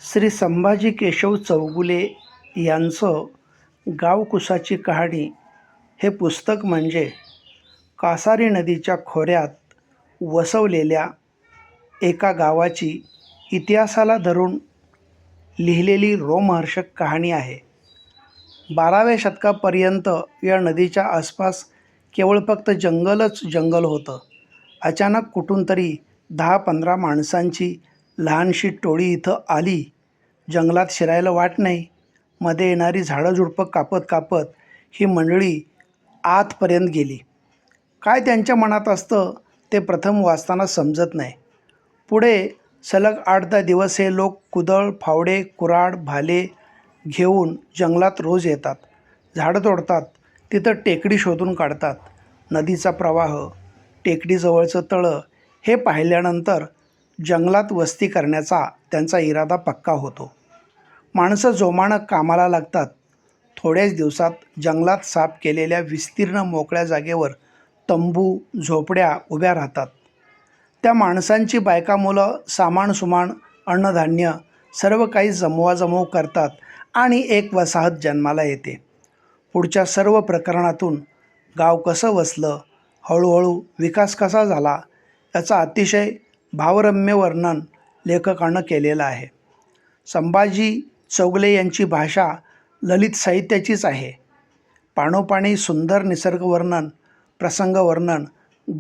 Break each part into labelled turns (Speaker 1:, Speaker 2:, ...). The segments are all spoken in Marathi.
Speaker 1: श्री संभाजी केशव चौगुले यांचं गावकुसाची कहाणी हे पुस्तक म्हणजे कासारी नदीच्या खोऱ्यात वसवलेल्या एका गावाची इतिहासाला धरून लिहिलेली रोमहर्षक कहाणी आहे. 12व्या शतकापर्यंत या नदीच्या आसपास केवळ फक्त जंगलच जंगल होतं. अचानक कुठून तरी 10-15 माणसांची लहानशी टोळी इथं आली. जंगलात शिरायला वाट नाही. मध्ये येणारी झाडं-झुडपं कापत कापत ही मंडळी आतपर्यंत गेली. काय त्यांच्या मनात असतं ते प्रथम वाचताना समजत नाही. पुढे सलग 8-10 दिवस हे लोक कुदळ, फावडे, कुऱ्हाड, भाले घेऊन जंगलात रोज येतात. झाडं तोडतात, तिथं टेकडी शोधून काढतात. नदीचा प्रवाह, टेकडीजवळचं तळं हे पाहिल्यानंतर जंगलात वस्ती करण्याचा त्यांचा इरादा पक्का होतो. माणसं जोमानं कामाला लागतात. थोड्याच दिवसात जंगलात साफ केलेल्या विस्तीर्ण मोकळ्या जागेवर तंबू, झोपड्या उभ्या राहतात. त्या माणसांची बायका मुलं सामान-सुमान, अन्नधान्य सर्व काही जमवाजमव करतात आणि एक वसाहत जन्माला येते. पुढच्या सर्व प्रकरणातून गाव कसं वसलं, हळूहळू विकास कसा झाला याचं अतिशय भावरम्य वर्णन लेखकानं केलेलं आहे. संभाजी चौगुले यांची भाषा ललित साहित्याचीच आहे. पाणोपाणी सुंदर निसर्गवर्णन, प्रसंगवर्णन,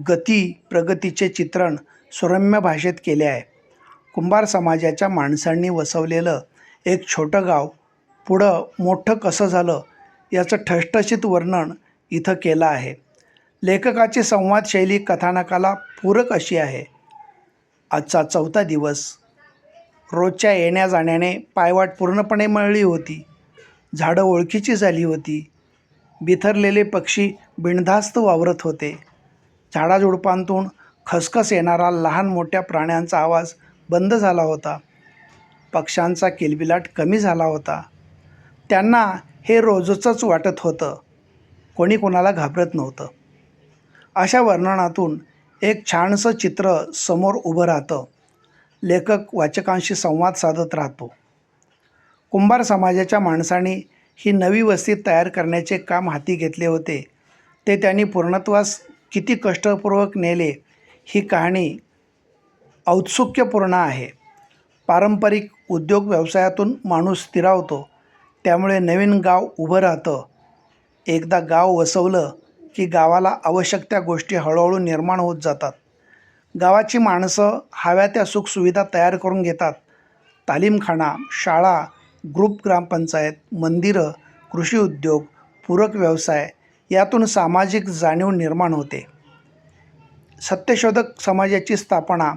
Speaker 1: गती प्रगतीचे चित्रण सुरम्य भाषेत केले आहे. कुंभार समाजाच्या माणसांनी वसवलेलं एक छोटं गाव पुढं मोठं कसं झालं याचं ठसठशीत वर्णन इथं केलं आहे. लेखकाची संवाद शैली कथानकाला पूरक अशी आहे. आजचा 4था दिवस. रोजच्या येण्या जाण्याने पायवाट पूर्णपणे मळली होती. झाडं ओळखीची झाली होती. बिथरलेले पक्षी बिनधास्त वावरत होते. झाडाझुडपांतून खसखस येणारा लहान मोठ्या प्राण्यांचा आवाज बंद झाला होता. पक्ष्यांचा किलबिलाट कमी झाला होता. त्यांना हे रोजचंच वाटत होतं. कोणी कोणाला घाबरत नव्हतं. अशा वर्णनातून एक छानसं चित्र समोर उभं राहतं. लेखक वाचकांशी संवाद साधत राहतो. कुंभार समाजाच्या माणसांनी ही नवी वस्ती तयार करण्याचे काम हाती घेतले होते. ते त्यांनी पूर्णत्वास किती कष्टपूर्वक नेले ही कहाणी औत्सुक्यपूर्ण आहे. पारंपरिक उद्योग व्यवसायातून माणूस स्थिरावतो, त्यामुळे नवीन गाव उभं राहतं. एकदा गाव वसवलं की गावाला आवश्यक त्या गोष्टी हळूहळू निर्माण होत जातात. गावाची माणसं हव्या त्या सुखसुविधा तयार करून घेतात. तालीमखाना, शाळा, ग्रुप ग्रामपंचायत, मंदिरं, कृषी उद्योग, पूरक व्यवसाय यातून सामाजिक जाणीव निर्माण होते. सत्यशोधक समाजाची स्थापना,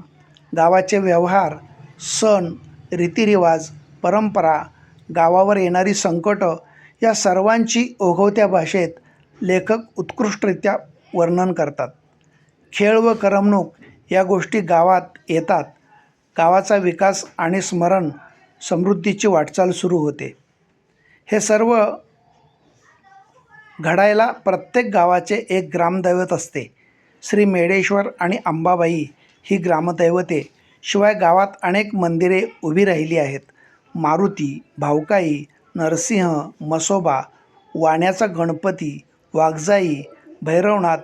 Speaker 1: गावाचे व्यवहार, सण, रीतिरिवाज, परंपरा, गावावर येणारी संकटं या सर्वांची ओघवत्या भाषेत लेखक उत्कृष्टरित्या वर्णन करतात. खेळ व करमणूक या गोष्टी गावात येतात. गावाचा विकास आणि स्मरण समृद्धीची वाटचाल सुरू होते. हे सर्व घडायला प्रत्येक गावाचे एक ग्रामदैवत असते. श्री मेढेश्वर आणि अंबाबाई ही ग्रामदैवते. शिवाय गावात अनेक मंदिरे उभी राहिली आहेत. मारुती, भावकाई, नरसिंह, म्हसोबा, वाण्याचा गणपती, वाघजाई, भैरवनाथ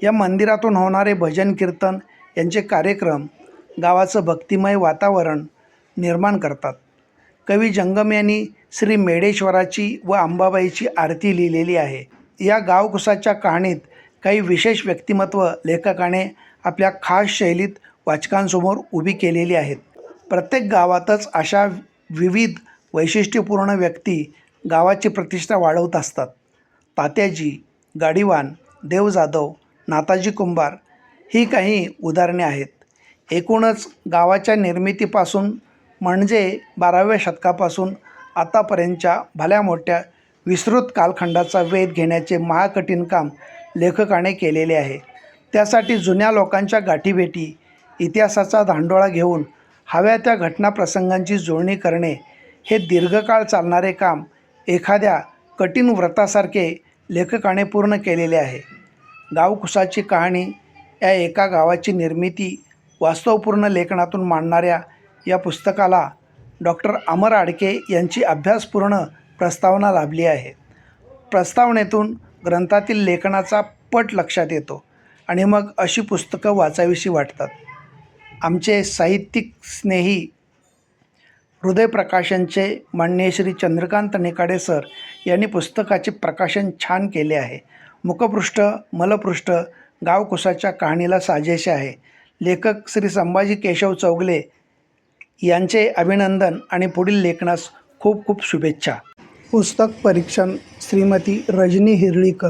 Speaker 1: या मंदिरातून होणारे भजन कीर्तन यांचे कार्यक्रम गावाचं भक्तिमय वातावरण निर्माण करतात. कवी जंगम यांनी श्री मेढेश्वराची व अंबाबाईची आरती लिहिलेली आहे. या गावकुसाच्या कहाणीत काही विशेष व्यक्तिमत्व लेखकाने आपल्या खास शैलीत वाचकांसमोर उभी केलेली आहेत. प्रत्येक गावातच अशा विविध वैशिष्ट्यपूर्ण व्यक्ती गावाची प्रतिष्ठा वाढवत असतात. तात्याजी, गाडीवान, देव जाधव, नाथाजी कुंभार ही काही उदाहरणे आहेत. एकूणच गावाच्या निर्मितीपासून म्हणजे 12व्या शतकापासून आतापर्यंतच्या भल्या मोठ्या विस्तृत कालखंडाचा वेध घेण्याचे महाकठीण काम लेखकाने केलेले आहे. त्यासाठी जुन्या लोकांच्या गाठीभेटी, इतिहासाचा धांडोळा घेऊन हव्या त्या घटनाप्रसंगांची जुळणी करणे हे दीर्घकाळ चालणारे काम एखाद्या कठीण व्रतासारखे लेखकाने पूर्ण केलेले आहे. गावकुसाची कहाणी या एका गावाची निर्मिती वास्तवपूर्ण लेखनातून मांडणाऱ्या या पुस्तकाला डॉक्टर अमर आडके यांची अभ्यासपूर्ण प्रस्तावना लाभली आहे. प्रस्तावनेतून ग्रंथातील लेखनाचा पट लक्षात येतो आणि मग अशी पुस्तकं वाचावीशी वाटतात. आमचे साहित्यिक स्नेही हृदय प्रकाशनचे माननीय श्री चंद्रकांत नेकाडे सर यांनी पुस्तकाचे प्रकाशन छान केले आहे. मुखपृष्ठ मलपृष्ठ गावकुसाच्या कहाणीला साजेसे आहे. लेखक श्री संभाजी केशव चौगुले यांचे अभिनंदन आणि पुढील लेखनास खूप खूप शुभेच्छा. पुस्तक परीक्षण श्रीमती रजनी हिरळीकर.